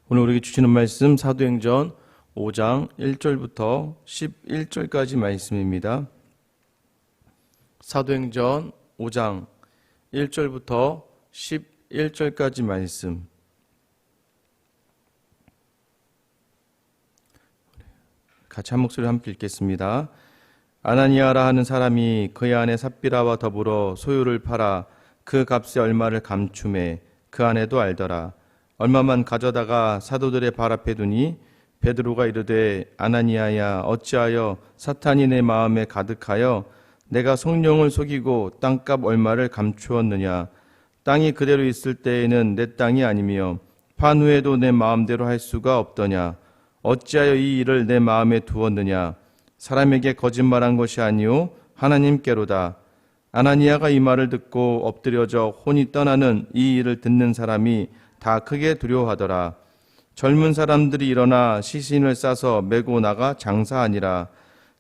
오늘 우리에게 주시는 말씀 사도행전 5장 1절부터 11절까지 말씀입니다. 사도행전 5장 1절부터 11절까지 말씀. 같이 한 목소리로 함께 읽겠습니다. 아나니아라 하는 사람이 그의 아내 삽비라와 더불어 소유를 팔아 그 값의 얼마를 감춤해 그 아내도 알더라. 얼마만 가져다가 사도들의 발 앞에 두니 베드로가 이르되 아나니아야 어찌하여 사탄이 내 마음에 가득하여 내가 성령을 속이고 땅값 얼마를 감추었느냐. 땅이 그대로 있을 때에는 내 땅이 아니며 판 후에도 내 마음대로 할 수가 없더냐. 어찌하여 이 일을 내 마음에 두었느냐. 사람에게 거짓말한 것이 아니오 하나님께로다. 아나니아가 이 말을 듣고 엎드려져 혼이 떠나는 이 일을 듣는 사람이 다 크게 두려워하더라. 젊은 사람들이 일어나 시신을 싸서 메고 나가 장사하니라.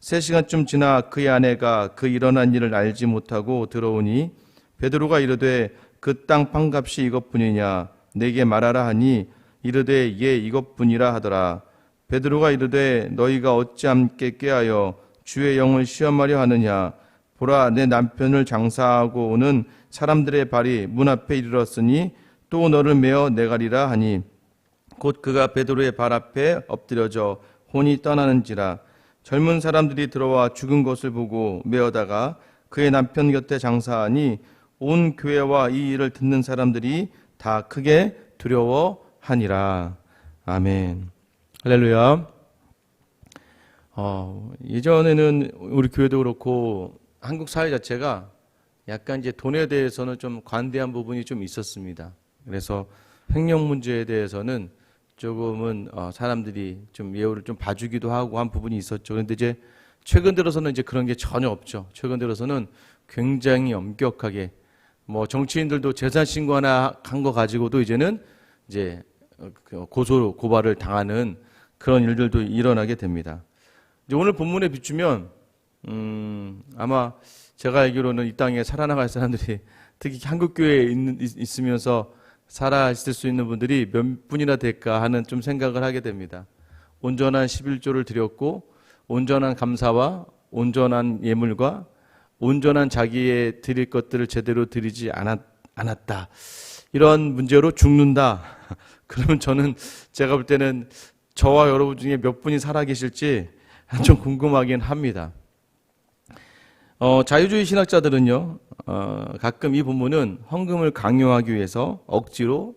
3시간쯤 지나 그의 아내가 그 일어난 일을 알지 못하고 들어오니 베드로가 이르되 그 땅 판값이 이것뿐이냐 내게 말하라 하니 이르되 예 이것뿐이라 하더라. 베드로가 이르되 너희가 어찌 함께 꾀하여 주의 영을 시험하려 하느냐. 보라 내 남편을 장사하고 오는 사람들의 발이 문 앞에 이르렀으니 또 너를 메어 내가리라 하니 곧 그가 베드로의 발 앞에 엎드려져 혼이 떠나는지라. 젊은 사람들이 들어와 죽은 것을 보고 메어다가 그의 남편 곁에 장사하니 온 교회와 이 일을 듣는 사람들이 다 크게 두려워하니라. 아멘. 할렐루야. 예전에는 우리 교회도 그렇고 한국 사회 자체가 약간 이제 돈에 대해서는 좀 관대한 부분이 좀 있었습니다. 그래서 횡령 문제에 대해서는 조금은 사람들이 좀 예우를 좀 봐주기도 하고 한 부분이 있었죠. 그런데 이제 최근 들어서는 이제 그런 게 전혀 없죠. 최근 들어서는 굉장히 엄격하게 뭐 정치인들도 재산 신고 하나 한 거 가지고도 이제는 이제 고소 고발을 당하는 그런 일들도 일어나게 됩니다. 이제 오늘 본문에 비추면 아마 제가 알기로는 이 땅에 살아나갈 사람들이 특히 한국 교회에 있으면서 살아있을 수 있는 분들이 몇 분이나 될까 하는 좀 생각을 하게 됩니다. 온전한 11조를 드렸고 온전한 감사와 온전한 예물과 온전한 자기의 드릴 것들을 제대로 드리지 않았다. 이런 문제로 죽는다. 그러면 제가 볼 때는 저와 여러분 중에 몇 분이 살아계실지 좀 궁금하긴 합니다. 자유주의 신학자들은요, 가끔 이 본문은 헌금을 강요하기 위해서 억지로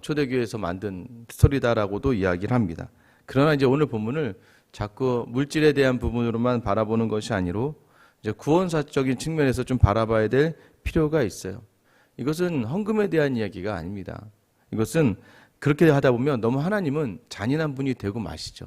초대교회에서 만든 스토리다라고도 이야기를 합니다. 그러나 이제 오늘 본문을 자꾸 물질에 대한 부분으로만 바라보는 것이 아니로 이제 구원사적인 측면에서 좀 바라봐야 될 필요가 있어요. 이것은 헌금에 대한 이야기가 아닙니다. 이것은 그렇게 하다 보면 너무 하나님은 잔인한 분이 되고 마시죠.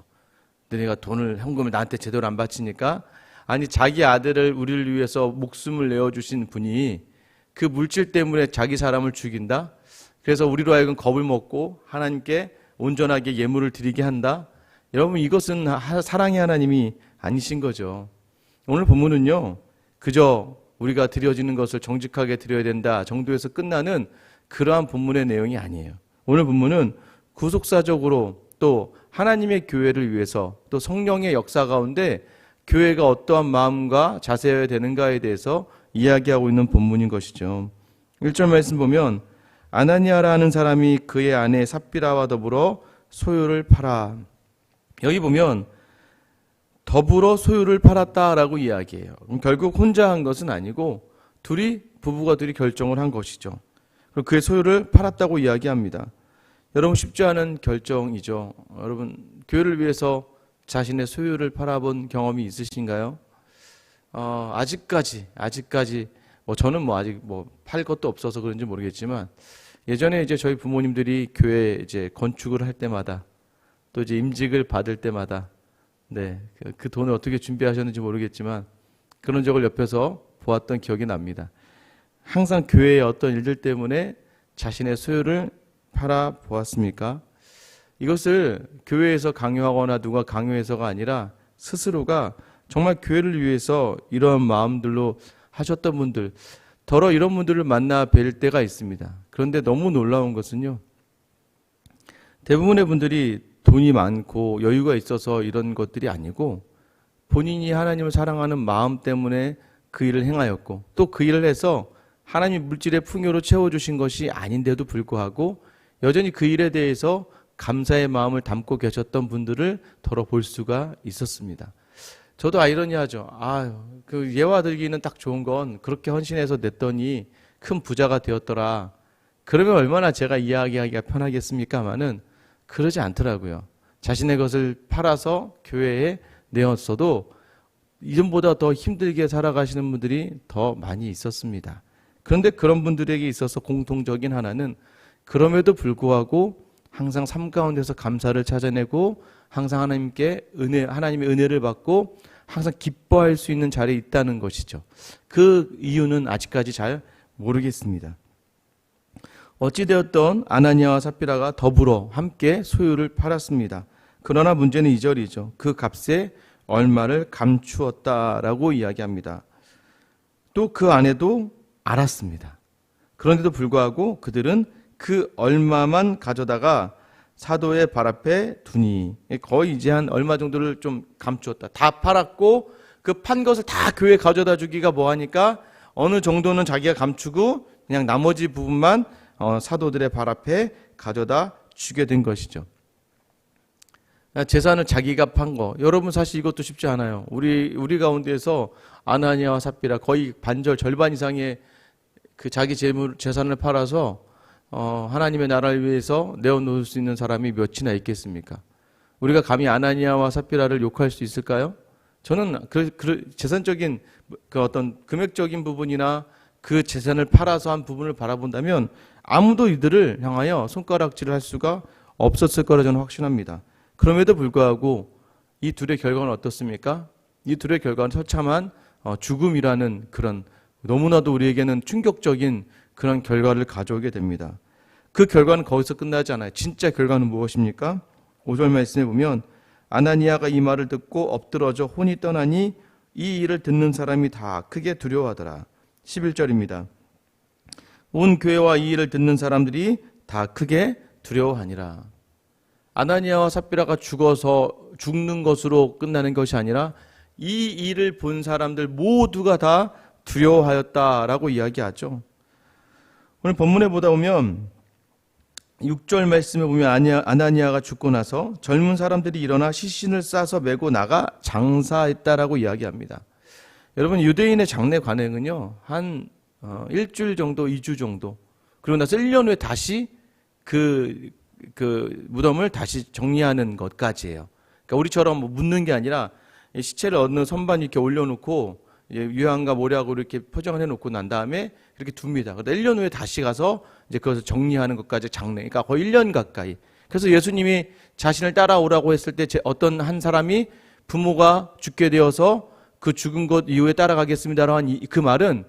너네가 헌금을 나한테 제대로 안 바치니까 아니 자기 아들을 우리를 위해서 목숨을 내어주신 분이 그 물질 때문에 자기 사람을 죽인다. 그래서 우리로 하여금 겁을 먹고 하나님께 온전하게 예물을 드리게 한다. 여러분 이것은 사랑의 하나님이 아니신 거죠. 오늘 본문은요 그저 우리가 드려지는 것을 정직하게 드려야 된다 정도에서 끝나는 그러한 본문의 내용이 아니에요. 오늘 본문은 구속사적으로 또 하나님의 교회를 위해서 또 성령의 역사 가운데 교회가 어떠한 마음과 자세여야 되는가에 대해서 이야기하고 있는 본문인 것이죠. 1절 말씀 보면 아나니아라 하는 사람이 그의 아내 삽비라와 더불어 소유를 팔아. 여기 보면 더불어 소유를 팔았다라고 이야기해요. 그럼 결국 혼자 한 것은 아니고 부부가 둘이 결정을 한 것이죠. 그리고 그의 소유를 팔았다고 이야기합니다. 여러분 쉽지 않은 결정이죠. 여러분 교회를 위해서 자신의 소유를 팔아본 경험이 있으신가요? 아직까지 저는 아직 팔 것도 없어서 그런지 모르겠지만 예전에 이제 저희 부모님들이 교회 이제 건축을 할 때마다 또 이제 임직을 받을 때마다 그 돈을 어떻게 준비하셨는지 모르겠지만 그런 적을 옆에서 보았던 기억이 납니다. 항상 교회의 어떤 일들 때문에 자신의 소유를 팔아 보았습니까? 이것을 교회에서 강요하거나 누가 강요해서가 아니라 스스로가 정말 교회를 위해서 이런 마음들로 하셨던 분들, 더러 이런 분들을 만나 뵐 때가 있습니다. 그런데 너무 놀라운 것은요, 대부분의 분들이 돈이 많고 여유가 있어서 이런 것들이 아니고 본인이 하나님을 사랑하는 마음 때문에 그 일을 행하였고 또 그 일을 해서 하나님이 물질의 풍요로 채워주신 것이 아닌데도 불구하고 여전히 그 일에 대해서 감사의 마음을 담고 계셨던 분들을 덜어볼 수가 있었습니다. 저도 아이러니하죠. 그 예화 들기는 딱 좋은 건 그렇게 헌신해서 냈더니 큰 부자가 되었더라. 그러면 얼마나 제가 이야기하기가 편하겠습니까마는 그러지 않더라고요. 자신의 것을 팔아서 교회에 내었어도 이전보다 더 힘들게 살아가시는 분들이 더 많이 있었습니다. 그런데 그런 분들에게 있어서 공통적인 하나는 그럼에도 불구하고 항상 삶 가운데서 감사를 찾아내고 항상 하나님의 은혜를 받고 항상 기뻐할 수 있는 자리에 있다는 것이죠. 그 이유는 아직까지 잘 모르겠습니다. 어찌되었던 아나니아와 삽비라가 더불어 함께 소유를 팔았습니다. 그러나 문제는 2절이죠. 그 값에 얼마를 감추었다라고 이야기합니다. 또 그 아내도 알았습니다. 그런데도 불구하고 그들은 그 얼마만 가져다가 사도의 발 앞에 두니, 거의 이제 한 얼마 정도를 좀 감추었다. 다 팔았고 그 판 것을 다 교회에 가져다 주기가 뭐하니까 어느 정도는 자기가 감추고 그냥 나머지 부분만 사도들의 발 앞에 가져다 주게 된 것이죠. 재산을 자기가 판 거, 여러분 사실 이것도 쉽지 않아요. 우리 가운데에서 아나니아와 삽비라 거의 절반 이상의 그 자기 재산을 팔아서 하나님의 나라를 위해서 내어놓을 수 있는 사람이 몇이나 있겠습니까? 우리가 감히 아나니아와 삽비라를 욕할 수 있을까요? 저는 재산적인 그 어떤 금액적인 부분이나 그 재산을 팔아서 한 부분을 바라본다면 아무도 이들을 향하여 손가락질을 할 수가 없었을 거라 저는 확신합니다. 그럼에도 불구하고 이 둘의 결과는 어떻습니까? 이 둘의 결과는 처참한 죽음이라는 그런 너무나도 우리에게는 충격적인 그런 결과를 가져오게 됩니다. 그 결과는 거기서 끝나지 않아요. 진짜 결과는 무엇입니까? 5절 말씀에 보면 아나니아가 이 말을 듣고 엎드러져 혼이 떠나니 이 일을 듣는 사람이 다 크게 두려워하더라. 11절입니다. 온 교회와 이 일을 듣는 사람들이 다 크게 두려워하니라. 아나니아와 삽비라가 죽는 것으로 끝나는 것이 아니라 이 일을 본 사람들 모두가 다 두려워하였다라고 이야기하죠. 오늘 본문에 보다 보면 6절 말씀에 보면 아나니아가 죽고 나서 젊은 사람들이 일어나 시신을 싸서 메고 나가 장사했다라고 이야기합니다. 여러분 유대인의 장례 관행은요 한 일주일 정도, 2주 정도 그리고 나서 1년 후에 다시 그 무덤을 다시 정리하는 것까지예요. 그러니까 우리처럼 뭐 묻는 게 아니라 시체를 어느 선반 이렇게 올려놓고 유향과 모략으로 이렇게 포장을 해놓고 난 다음에 이렇게 둡니다. 그런데 1년 후에 다시 가서 이제 그것을 정리하는 것까지 장례, 그러니까 거의 1년 가까이. 그래서 예수님이 자신을 따라오라고 했을 때 어떤 한 사람이 부모가 죽게 되어서 그 죽은 것 이후에 따라가겠습니다라고 한 그 말은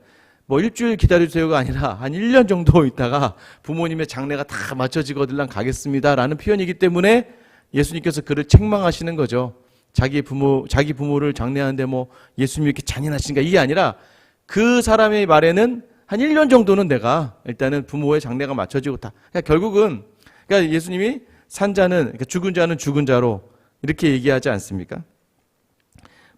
뭐 일주일 기다려주세요가 아니라 한 1년 정도 있다가 부모님의 장례가 다 마쳐지거든 가겠습니다라는 표현이기 때문에 예수님께서 그를 책망하시는 거죠. 자기 부모를 장례하는데 뭐 예수님이 이렇게 잔인하신가 이게 아니라 그 사람의 말에는 한 1년 정도는 내가 일단은 부모의 장례가 마쳐지고 다. 그러니까 결국은 그러니까 예수님이 그러니까 죽은 자는 죽은 자로 이렇게 얘기하지 않습니까?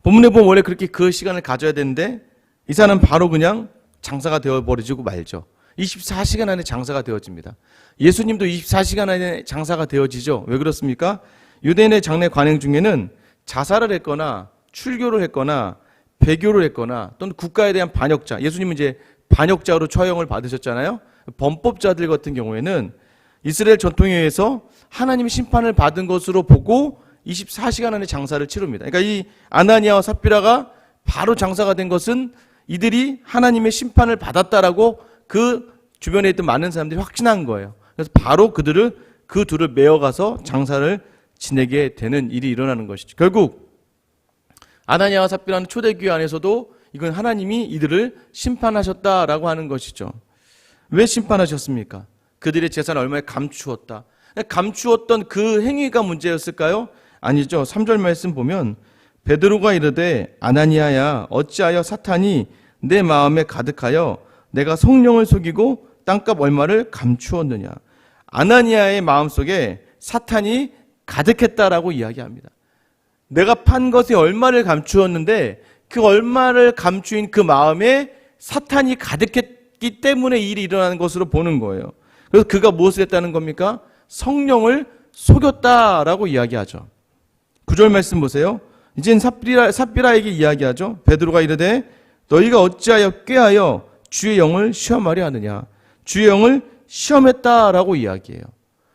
본문에 보면 원래 그렇게 그 시간을 가져야 되는데 이 사람은 바로 그냥 장사가 되어버리고 말죠. 24시간 안에 장사가 되어집니다. 예수님도 24시간 안에 장사가 되어지죠. 왜 그렇습니까? 유대인의 장례 관행 중에는 자살을 했거나 출교를 했거나 배교를 했거나 또는 국가에 대한 반역자, 예수님은 이제 반역자로 처형을 받으셨잖아요. 범법자들 같은 경우에는 이스라엘 전통에 의해서 하나님의 심판을 받은 것으로 보고 24시간 안에 장사를 치릅니다. 그러니까 이 아나니아와 삽비라가 바로 장사가 된 것은 이들이 하나님의 심판을 받았다라고 그 주변에 있던 많은 사람들이 확신한 거예요. 그래서 바로 그 둘을 메어가서 장사를 지내게 되는 일이 일어나는 것이죠. 결국 아나니아와 삽비라는 초대교회 안에서도 이건 하나님이 이들을 심판하셨다라고 하는 것이죠. 왜 심판하셨습니까? 그들의 재산을 얼마에 감추었다. 감추었던 그 행위가 문제였을까요? 아니죠. 3절 말씀 보면 베드로가 이르되 아나니아야 어찌하여 사탄이 내 마음에 가득하여 내가 성령을 속이고 땅값 얼마를 감추었느냐. 아나니아의 마음속에 사탄이 가득했다라고 이야기합니다. 내가 판 것에 얼마를 감추었는데 그 얼마를 감추인 그 마음에 사탄이 가득했기 때문에 이 일이 일어나는 것으로 보는 거예요. 그래서 그가 무엇을 했다는 겁니까? 성령을 속였다라고 이야기하죠. 9절 말씀 보세요. 이젠 삽비라에게 이야기하죠. 베드로가 이르되 너희가 어찌하여 꾀하여 주의 영을 시험하려 하느냐. 주의 영을 시험했다라고 이야기해요.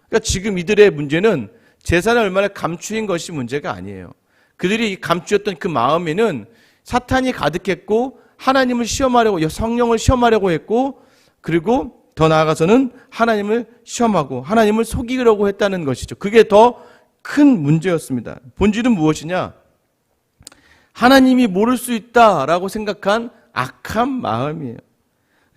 그러니까 지금 이들의 문제는 재산을 얼마나 감추인 것이 문제가 아니에요. 그들이 감추었던 그 마음에는 사탄이 가득했고 하나님을 시험하려고, 성령을 시험하려고 했고, 그리고 더 나아가서는 하나님을 시험하고 하나님을 속이려고 했다는 것이죠. 그게 더 큰 문제였습니다. 본질은 무엇이냐? 하나님이 모를 수 있다라고 생각한 악한 마음이에요.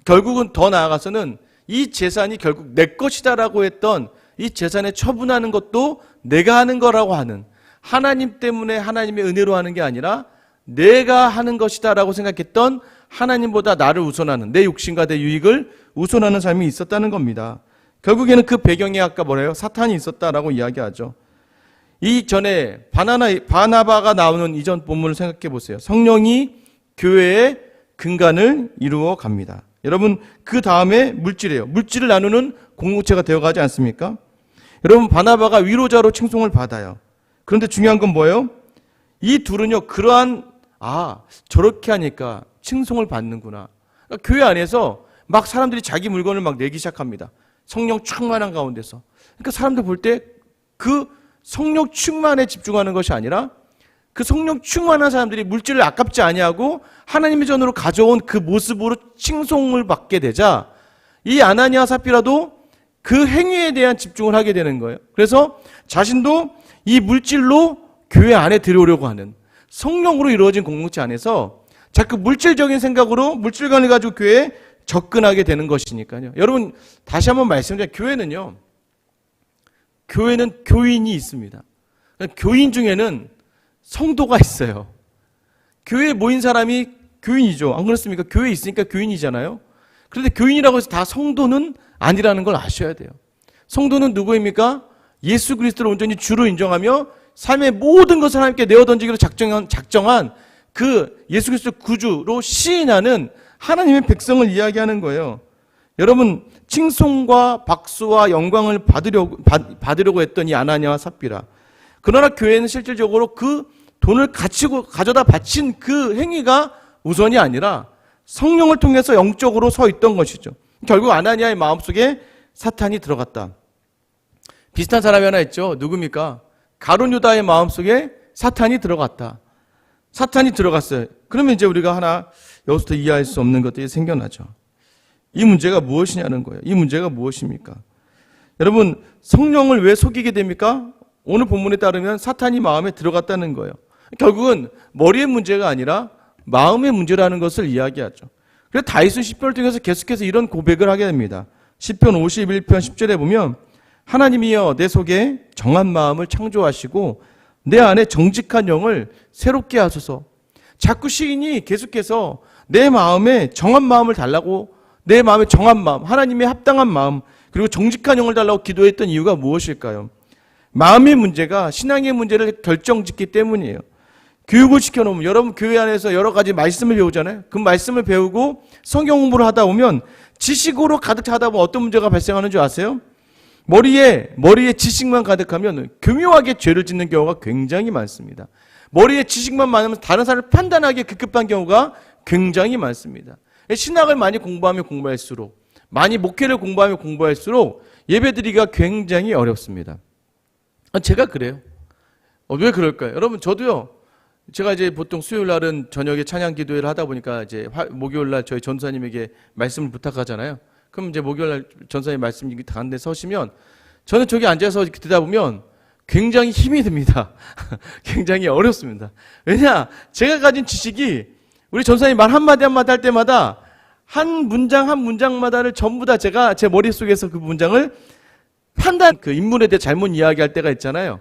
결국은 더 나아가서는 이 재산이 결국 내 것이다라고 했던 이 재산에 처분하는 것도 내가 하는 거라고 하는, 하나님 때문에 하나님의 은혜로 하는 게 아니라 내가 하는 것이다라고 생각했던 하나님보다 나를 우선하는, 내 욕심과 내 유익을 우선하는 삶이 있었다는 겁니다. 결국에는 그 배경에 아까 뭐래요? 사탄이 있었다라고 이야기하죠. 이전에 바나바가 나오는 이전 본문을 생각해 보세요. 성령이 교회의 근간을 이루어 갑니다. 여러분, 그 다음에 물질이에요. 물질을 나누는 공동체가 되어가지 않습니까? 여러분, 바나바가 위로자로 칭송을 받아요. 그런데 중요한 건 뭐예요? 이 둘은요, 저렇게 하니까 칭송을 받는구나. 그러니까 교회 안에서 막 사람들이 자기 물건을 막 내기 시작합니다. 성령 충만한 가운데서. 그러니까 사람들 볼 때 그 성령 충만에 집중하는 것이 아니라 그 성령 충만한 사람들이 물질을 아깝지 아니하고 하나님의 전으로 가져온 그 모습으로 칭송을 받게 되자 이 아나니아 삽비라도 그 행위에 대한 집중을 하게 되는 거예요. 그래서 자신도 이 물질로 교회 안에 들어오려고 하는, 성령으로 이루어진 공동체 안에서 자꾸 물질적인 생각으로 물질관을 가지고 교회에 접근하게 되는 것이니까요. 여러분, 다시 한번 말씀드리면 교회는 교인이 있습니다. 교인 중에는 성도가 있어요. 교회에 모인 사람이 교인이죠. 안 그렇습니까? 교회에 있으니까 교인이잖아요. 그런데 교인이라고 해서 다 성도는 아니라는 걸 아셔야 돼요. 성도는 누구입니까? 예수 그리스도를 온전히 주로 인정하며 삶의 모든 것을 하나님께 내어던지기로 작정한 그 예수 그리스도 구주로 시인하는 하나님의 백성을 이야기하는 거예요. 여러분, 칭송과 박수와 영광을 받으려고 했던 이 아나니아와 삽비라. 그러나 교회는 실질적으로 그 돈을 가져다 바친 그 행위가 우선이 아니라 성령을 통해서 영적으로 서 있던 것이죠. 결국 아나니아의 마음속에 사탄이 들어갔다. 비슷한 사람이 하나 있죠. 누굽니까? 가룟 유다의 마음속에 사탄이 들어갔다. 사탄이 들어갔어요. 그러면 이제 우리가 하나 여기서부터 이해할 수 없는 것들이 생겨나죠. 이 문제가 무엇이냐는 거예요. 이 문제가 무엇입니까? 여러분, 성령을 왜 속이게 됩니까? 오늘 본문에 따르면 사탄이 마음에 들어갔다는 거예요. 결국은 머리의 문제가 아니라 마음의 문제라는 것을 이야기하죠. 그래서 다윗은 시편을 통해서 계속해서 이런 고백을 하게 됩니다. 시편 51편 10절에 보면 하나님이여 내 속에 정한 마음을 창조하시고 내 안에 정직한 영을 새롭게 하소서. 자꾸 시인이 계속해서 내 마음에 정한 마음을 달라고, 내 마음에 정한 마음, 하나님의 합당한 마음, 그리고 정직한 영을 달라고 기도했던 이유가 무엇일까요? 마음의 문제가 신앙의 문제를 결정짓기 때문이에요. 교육을 시켜놓으면, 여러분 교회 안에서 여러 가지 말씀을 배우잖아요. 그 말씀을 배우고 성경 공부를 하다 보면 지식으로 가득 차다 보면 어떤 문제가 발생하는 줄 아세요? 머리에 지식만 가득하면 교묘하게 죄를 짓는 경우가 굉장히 많습니다. 머리에 지식만 많으면 다른 사람을 판단하기에 급급한 경우가 굉장히 많습니다. 신학을 많이 공부하면 공부할수록, 많이 목회를 공부하면 공부할수록 예배드리기가 굉장히 어렵습니다. 제가 그래요. 왜 그럴까요? 여러분, 저도요. 제가 이제 보통 수요일 날은 저녁에 찬양 기도회를 하다 보니까 이제 목요일 날 저희 전사님에게 말씀을 부탁하잖아요. 그럼 이제 목요일 날 전사님 말씀 가운데 서시면 저는 저기 앉아서 듣다 보면 굉장히 힘이 듭니다. 굉장히 어렵습니다. 왜냐? 제가 가진 지식이 우리 전사님 말 한마디 한마디 할 때마다 한 문장 한 문장마다를 전부 다 제가 제 머릿속에서 그 문장을 그 인물에 대해 잘못 이야기할 때가 있잖아요.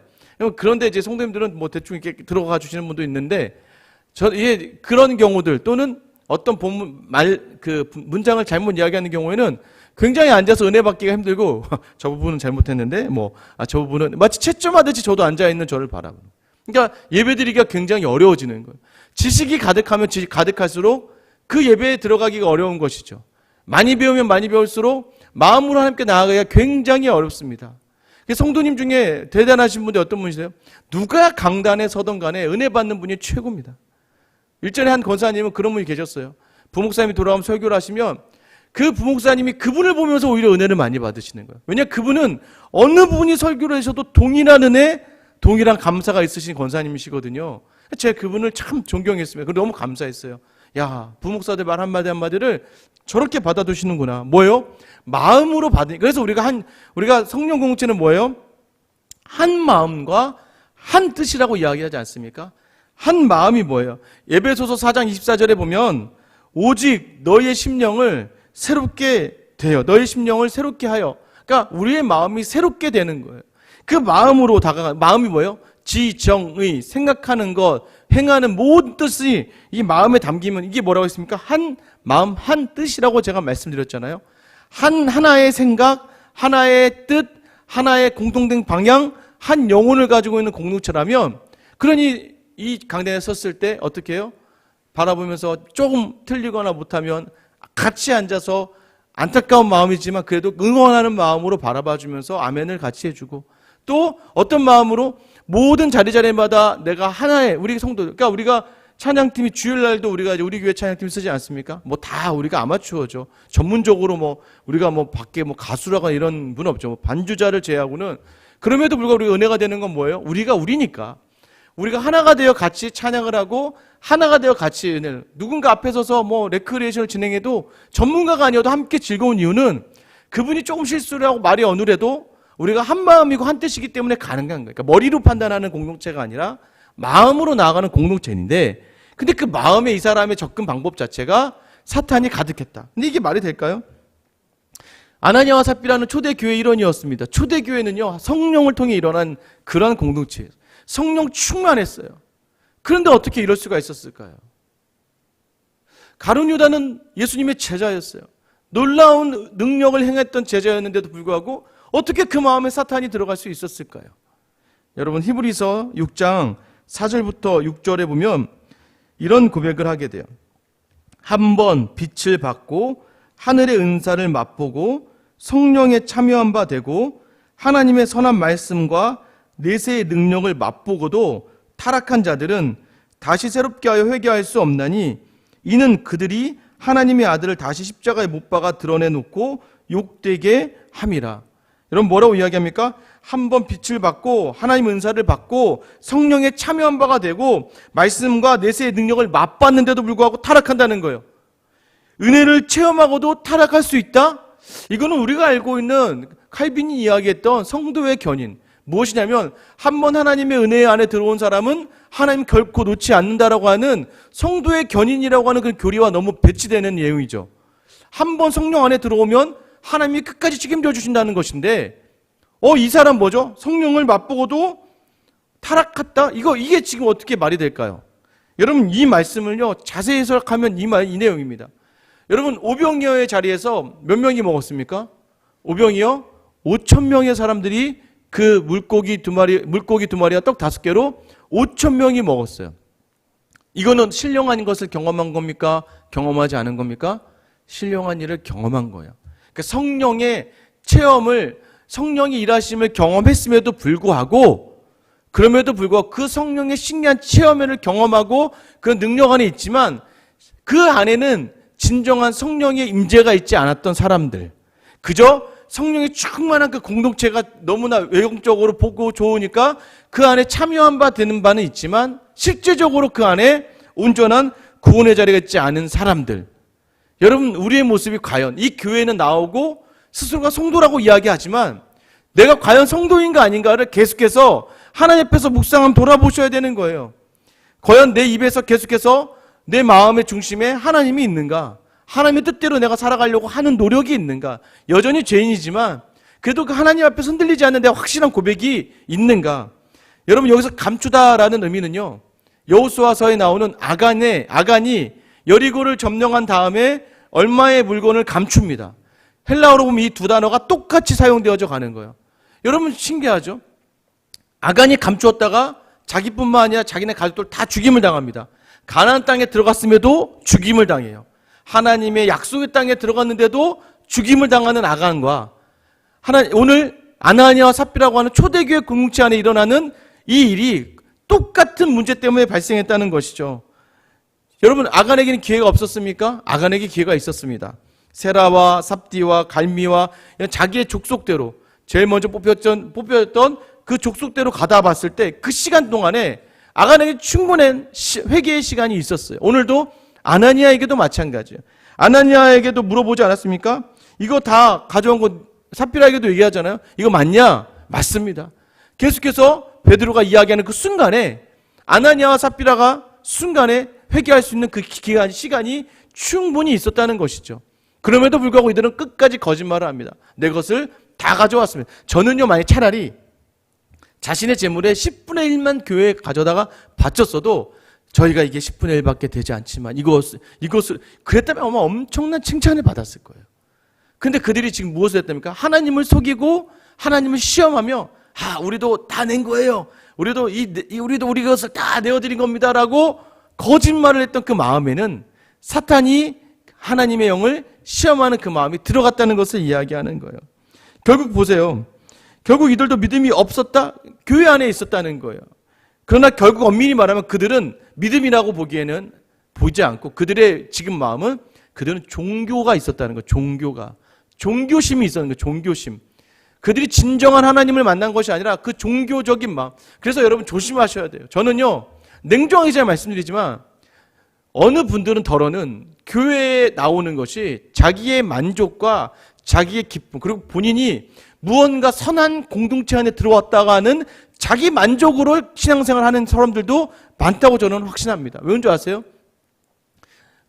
그런데 이제 성도님들은 뭐 대충 이렇게 들어가 주시는 분도 있는데, 그런 경우들 또는 어떤 본문 문장을 잘못 이야기하는 경우에는 굉장히 앉아서 은혜 받기가 힘들고 저 부분은 잘못했는데 저 부분은 마치 채점하듯이 저도 앉아있는 저를 바라보는. 그러니까 예배드리기가 굉장히 어려워지는 거예요. 지식이 가득하면 가득할수록 그 예배에 들어가기가 어려운 것이죠. 많이 배우면 많이 배울수록 마음으로 하나님께 나아가기가 굉장히 어렵습니다. 성도님 중에 대단하신 분이 어떤 분이세요? 누가 강단에 서던 간에 은혜 받는 분이 최고입니다. 일전에 한 권사님은 그런 분이 계셨어요. 부목사님이 돌아오면 설교를 하시면 그 부목사님이 그분을 보면서 오히려 은혜를 많이 받으시는 거예요. 왜냐하면 그분은 어느 분이 설교를 하셔도 동일한 은혜, 동일한 감사가 있으신 권사님이시거든요. 제가 그분을 참 존경했습니다. 너무 감사했어요. 야, 부목사들 말 한마디 한마디를 저렇게 받아두시는구나. 뭐예요? 마음으로 받으니. 그래서 우리가 성령 공동체는 뭐예요? 한 마음과 한 뜻이라고 이야기하지 않습니까? 한 마음이 뭐예요? 에베소서 4장 24절에 보면 오직 너희의 심령을 새롭게 되어 너희 심령을 새롭게 하여. 그러니까 우리의 마음이 새롭게 되는 거예요. 그 마음으로 마음이 뭐예요? 지정의, 생각하는 것, 행하는 모든 뜻이 이 마음에 담기면 이게 뭐라고 했습니까? 한 마음, 한 뜻이라고 제가 말씀드렸잖아요. 하나의 생각, 하나의 뜻, 하나의 공통된 방향, 한 영혼을 가지고 있는 공동체라면, 그러니 이 강단에 섰을 때 어떻게 해요? 바라보면서 조금 틀리거나 못하면 같이 앉아서 안타까운 마음이지만 그래도 응원하는 마음으로 바라봐주면서 아멘을 같이 해주고, 또 어떤 마음으로 모든 자리마다 내가 하나의 우리 성도, 그러니까 우리가 찬양팀이 주일날도 우리 교회 찬양팀 쓰지 않습니까? 다 우리가 아마추어죠. 전문적으로 우리가 밖에 가수라거나 이런 분 없죠. 반주자를 제외하고는. 그럼에도 불구하고 우리가 은혜가 되는 건 뭐예요? 우리가 우리니까. 우리가 하나가 되어 같이 찬양을 하고 하나가 되어 같이 은혜를. 누군가 앞에 서서 레크리에이션을 진행해도 전문가가 아니어도 함께 즐거운 이유는 그분이 조금 실수를 하고 말이 어눌해도 우리가 한 마음이고 한 뜻이기 때문에 가능한 거예요. 그러니까 머리로 판단하는 공동체가 아니라 마음으로 나아가는 공동체인데, 근데 그 마음에 이 사람의 접근 방법 자체가 사탄이 가득했다. 근데 이게 말이 될까요? 아나니아와 삽비라는 초대교회 일원이었습니다. 초대교회는요, 성령을 통해 일어난 그러한 공동체예요. 성령 충만했어요. 그런데 어떻게 이럴 수가 있었을까요? 가룟 유다는 예수님의 제자였어요. 놀라운 능력을 행했던 제자였는데도 불구하고 어떻게 그 마음에 사탄이 들어갈 수 있었을까요? 여러분, 히브리서 6장 4절부터 6절에 보면 이런 고백을 하게 돼요. 한번 빛을 받고 하늘의 은사를 맛보고 성령에 참여한 바 되고 하나님의 선한 말씀과 내세의 능력을 맛보고도 타락한 자들은 다시 새롭게 하여 회개할 수 없나니 이는 그들이 하나님의 아들을 다시 십자가에 못 박아 드러내놓고 욕되게 함이라. 여러분, 뭐라고 이야기합니까? 한번 빛을 받고 하나님의 은사를 받고 성령에 참여한 바가 되고 말씀과 내세의 능력을 맛봤는데도 불구하고 타락한다는 거예요. 은혜를 체험하고도 타락할 수 있다? 이거는 우리가 알고 있는 칼빈이 이야기했던 성도의 견인. 무엇이냐면 한번 하나님의 은혜 안에 들어온 사람은 하나님 결코 놓지 않는다라고 하는 성도의 견인이라고 하는 그 교리와 너무 배치되는 내용이죠. 한번 성령 안에 들어오면 하나님이 끝까지 책임져 주신다는 것인데, 이 사람 뭐죠? 성령을 맛보고도 타락했다? 이게 지금 어떻게 말이 될까요? 여러분, 이 말씀을요, 자세히 해석하면 이 내용입니다. 여러분, 오병이어의 자리에서 몇 명이 먹었습니까? 오병이어 5,000명의 사람들이 그 물고기 두 마리와 떡 5개로 5,000명이 먹었어요. 이거는 신령한 것을 경험한 겁니까? 경험하지 않은 겁니까? 신령한 일을 경험한 거예요. 성령의 체험을, 성령의 일하심을 경험했음에도 불구하고, 그럼에도 불구하고 그 성령의 신기한 체험을 경험하고 그 능력 안에 있지만 그 안에는 진정한 성령의 임재가 있지 않았던 사람들, 그저 성령이 충만한 그 공동체가 너무나 외형적으로 보고 좋으니까 그 안에 참여한 바 되는 바는 있지만 실제적으로 그 안에 온전한 구원의 자리가 있지 않은 사람들. 여러분, 우리의 모습이 과연 이 교회는 나오고 스스로가 성도라고 이야기하지만 내가 과연 성도인가 아닌가를 계속해서 하나님 앞에서 묵상하면 돌아보셔야 되는 거예요. 과연 내 입에서 계속해서 내 마음의 중심에 하나님이 있는가? 하나님의 뜻대로 내가 살아가려고 하는 노력이 있는가? 여전히 죄인이지만 그래도 그 하나님 앞에서 흔들리지 않는 내 확실한 고백이 있는가? 여러분, 여기서 감추다라는 의미는요, 여호수아서에 나오는 아간이 여리고를 점령한 다음에 얼마의 물건을 감춥니다. 헬라어로 보면 이 두 단어가 똑같이 사용되어져 가는 거예요. 여러분 신기하죠? 아간이 감추었다가 자기뿐만 아니라 자기네 가족들 다 죽임을 당합니다. 가나안 땅에 들어갔음에도 죽임을 당해요. 하나님의 약속의 땅에 들어갔는데도 죽임을 당하는 아간과 오늘 아나니아와 삽비라고 하는 초대교회 공동체 안에 일어나는 이 일이 똑같은 문제 때문에 발생했다는 것이죠. 여러분, 아간에게는 기회가 없었습니까? 아간에게 기회가 있었습니다. 세라와 삽디와 갈미와 자기의 족속대로 제일 먼저 뽑혔던 그 족속대로 가다 봤을 때 그 시간 동안에 아간에게 충분한 회개의 시간이 있었어요. 오늘도 아나니아에게도 마찬가지예요. 아나니아에게도 물어보지 않았습니까? 이거 다 가져온 거 삽비라에게도 얘기하잖아요. 이거 맞냐? 맞습니다. 계속해서 베드로가 이야기하는 그 순간에 아나니아와 삽비라가 순간에 회개할 수 있는 그 시간이 충분히 있었다는 것이죠. 그럼에도 불구하고 이들은 끝까지 거짓말을 합니다. 내 것을 다 가져왔습니다. 저는요, 만약 차라리 자신의 재물의 10분의 1만 교회에 가져다가 바쳤어도 저희가 이게 10분의 1밖에 되지 않지만 이것을 그랬다면 아마 엄청난 칭찬을 받았을 거예요. 근데 그들이 지금 무엇을 했답니까? 하나님을 속이고 하나님을 시험하며 우리도 다 낸 거예요. 우리도 우리 것을 다 내어드린 겁니다라고 거짓말을 했던 그 마음에는 사탄이 하나님의 영을 시험하는 그 마음이 들어갔다는 것을 이야기하는 거예요. 결국 보세요. 결국 이들도 믿음이 없었다? 교회 안에 있었다는 거예요. 그러나 결국 엄밀히 말하면 그들은 믿음이라고 보기에는 보이지 않고 그들의 지금 마음은 그들은 종교가 있었다는 거예요. 종교심이 있었는 거예요. 종교심. 그들이 진정한 하나님을 만난 것이 아니라 그 종교적인 마음. 그래서 여러분 조심하셔야 돼요. 저는요, 냉정하게 잘 말씀드리지만 어느 분들은 덜어는 교회에 나오는 것이 자기의 만족과 자기의 기쁨, 그리고 본인이 무언가 선한 공동체 안에 들어왔다가 하는 자기 만족으로 신앙생활 하는 사람들도 많다고 저는 확신합니다. 왜인 줄 아세요?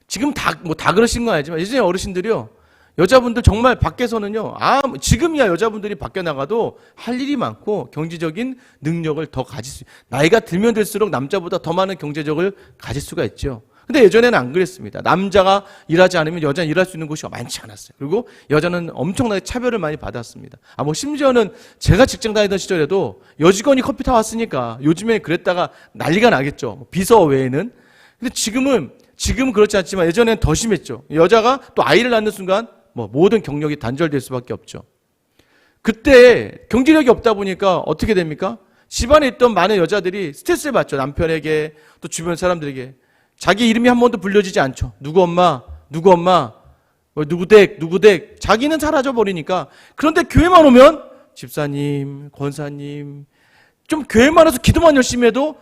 지금 다 그러신 건 아니지만 예전에 어르신들이요, 여자분들 정말 밖에서는요, 지금이야 여자분들이 밖에 나가도 할 일이 많고 경제적인 능력을 더 가질 수, 나이가 들면 들수록 남자보다 더 많은 경제적을 가질 수가 있죠. 근데 예전에는 안 그랬습니다. 남자가 일하지 않으면 여자는 일할 수 있는 곳이 많지 않았어요. 그리고 여자는 엄청나게 차별을 많이 받았습니다. 심지어는 제가 직장 다니던 시절에도 여직원이 커피 타왔으니까 요즘에 그랬다가 난리가 나겠죠. 비서 외에는. 근데 지금은 그렇지 않지만 예전에는 더 심했죠. 여자가 또 아이를 낳는 순간 모든 경력이 단절될 수밖에 없죠. 그때 경제력이 없다 보니까 어떻게 됩니까? 집안에 있던 많은 여자들이 스트레스를 받죠. 남편에게 또 주변 사람들에게. 자기 이름이 한 번도 불려지지 않죠. 누구 엄마, 누구댁. 자기는 사라져 버리니까. 그런데 교회만 오면 집사님, 권사님, 좀 교회만 와서 기도만 열심히 해도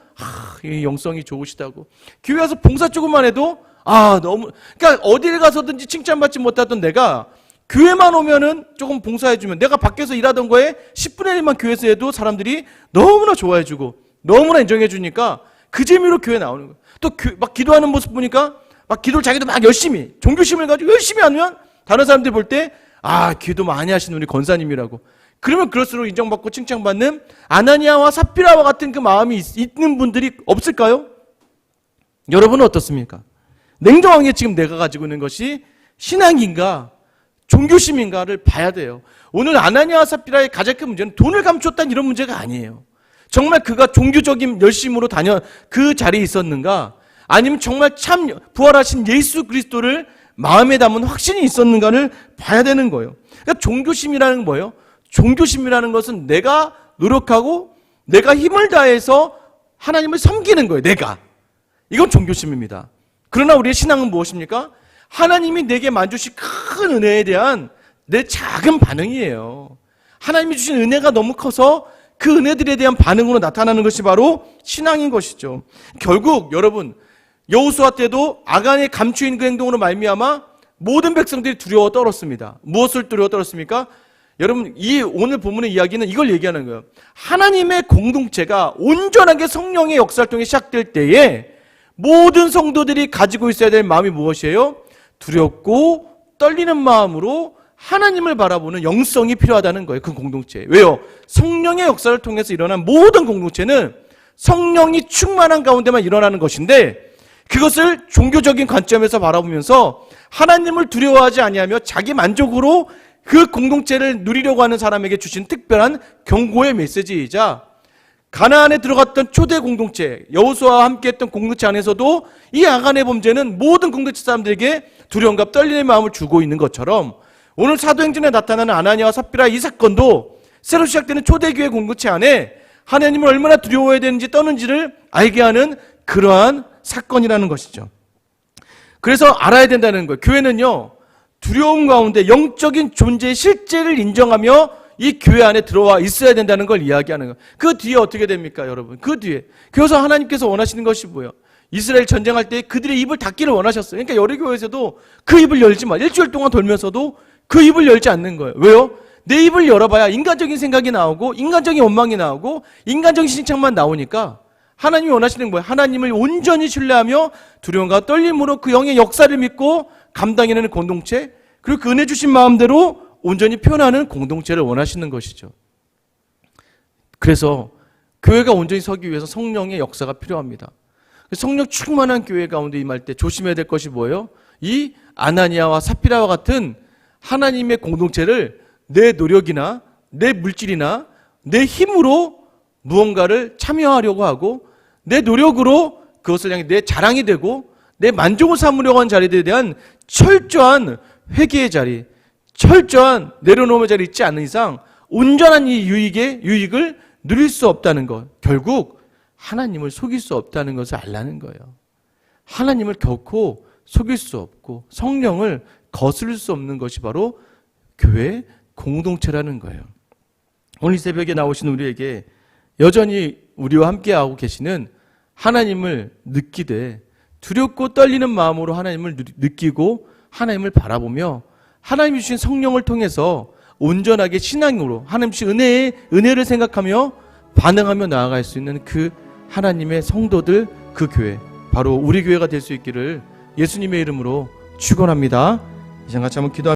이 영성이 좋으시다고. 교회 와서 봉사 조금만 해도 그러니까 어디를 가서든지 칭찬받지 못하던 내가 교회만 오면은 조금 봉사해주면 내가 밖에서 일하던 거에 10분의 1만 교회에서 해도 사람들이 너무나 좋아해주고 너무나 인정해주니까 그 재미로 교회 나오는 거예요. 또 막 기도하는 모습 보니까 막 기도를 자기도 막 열심히 종교심을 가지고 열심히 하면 다른 사람들이 볼 때 기도 많이 하시는 우리 권사님이라고. 그러면 그럴수록 인정받고 칭찬받는 아나니아와 삽비라와 같은 그 마음이 있는 분들이 없을까요? 여러분은 어떻습니까? 냉정하게 지금 내가 가지고 있는 것이 신앙인가 종교심인가를 봐야 돼요. 오늘 아나니아와 삽비라의 가장 큰 문제는 돈을 감췄다는 이런 문제가 아니에요. 정말 그가 종교적인 열심으로 그 자리에 있었는가, 아니면 정말 참 부활하신 예수 그리스도를 마음에 담은 확신이 있었는가를 봐야 되는 거예요. 그러니까 종교심이라는 건 뭐예요? 종교심이라는 것은 내가 노력하고 내가 힘을 다해서 하나님을 섬기는 거예요. 이건 종교심입니다. 그러나 우리의 신앙은 무엇입니까? 하나님이 내게 만주신 큰 은혜에 대한 내 작은 반응이에요. 하나님이 주신 은혜가 너무 커서 그 은혜들에 대한 반응으로 나타나는 것이 바로 신앙인 것이죠. 결국 여러분, 여호수아 때도 아간의 감추인 그 행동으로 말미암아 모든 백성들이 두려워 떨었습니다. 무엇을 두려워 떨었습니까? 여러분, 오늘 본문의 이야기는 이걸 얘기하는 거예요. 하나님의 공동체가 온전하게 성령의 역사를 통해 시작될 때에 모든 성도들이 가지고 있어야 될 마음이 무엇이에요? 두렵고 떨리는 마음으로 하나님을 바라보는 영성이 필요하다는 거예요. 그 공동체에. 왜요? 성령의 역사를 통해서 일어난 모든 공동체는 성령이 충만한 가운데만 일어나는 것인데, 그것을 종교적인 관점에서 바라보면서 하나님을 두려워하지 아니하며 자기 만족으로 그 공동체를 누리려고 하는 사람에게 주신 특별한 경고의 메시지이자 가나안에 들어갔던 초대 공동체, 여호수아와 함께했던 공동체 안에서도 이 아간의 범죄는 모든 공동체 사람들에게 두려움과 떨림의 마음을 주고 있는 것처럼 오늘 사도행전에 나타나는 아나니아와 삽비라 이 사건도 새로 시작되는 초대교회 공동체 안에 하나님을 얼마나 두려워해야 되는지 떠는지를 알게 하는 그러한 사건이라는 것이죠. 그래서 알아야 된다는 거예요. 교회는요, 두려움 가운데 영적인 존재의 실제를 인정하며 이 교회 안에 들어와 있어야 된다는 걸 이야기하는 거예요. 그 뒤에 어떻게 됩니까, 여러분? 그 뒤에. 그래서 하나님께서 원하시는 것이 뭐예요? 이스라엘 전쟁할 때 그들의 입을 닫기를 원하셨어요. 그러니까 여러 교회에서도 그 입을 열지 마. 일주일 동안 돌면서도 그 입을 열지 않는 거예요. 왜요? 내 입을 열어봐야 인간적인 생각이 나오고 인간적인 원망이 나오고 인간적인 신창만 나오니까 하나님이 원하시는 거예요. 하나님을 온전히 신뢰하며 두려움과 떨림으로 그 영의 역사를 믿고 감당해내는 공동체, 그리고 그 은혜 주신 마음대로 온전히 표현하는 공동체를 원하시는 것이죠. 그래서 교회가 온전히 서기 위해서 성령의 역사가 필요합니다. 성령 충만한 교회 가운데 임할 때 조심해야 될 것이 뭐예요? 이 아나니아와 삽비라와 같은 하나님의 공동체를 내 노력이나 내 물질이나 내 힘으로 무언가를 참여하려고 하고 내 노력으로 그것을 향해 내 자랑이 되고 내 만족을 삼으려고 하는 자리에 대한 철저한 회개의 자리, 철저한 내려놓음의 자리에 있지 않는 이상 온전한 이 유익을 누릴 수 없다는 것, 결국 하나님을 속일 수 없다는 것을 알라는 거예요. 하나님을 결코 속일 수 없고 성령을 거스를 수 없는 것이 바로 교회 공동체라는 거예요. 오늘 이 새벽에 나오신 우리에게 여전히 우리와 함께하고 계시는 하나님을 느끼되 두렵고 떨리는 마음으로 하나님을 느끼고 하나님을 바라보며 하나님이 주신 성령을 통해서 온전하게 신앙으로 하나님 주신 은혜를 생각하며 반응하며 나아갈 수 있는 그 하나님의 성도들, 그 교회, 바로 우리 교회가 될 수 있기를 예수님의 이름으로 축원합니다. 이 시간 같이 한번 기도합니다.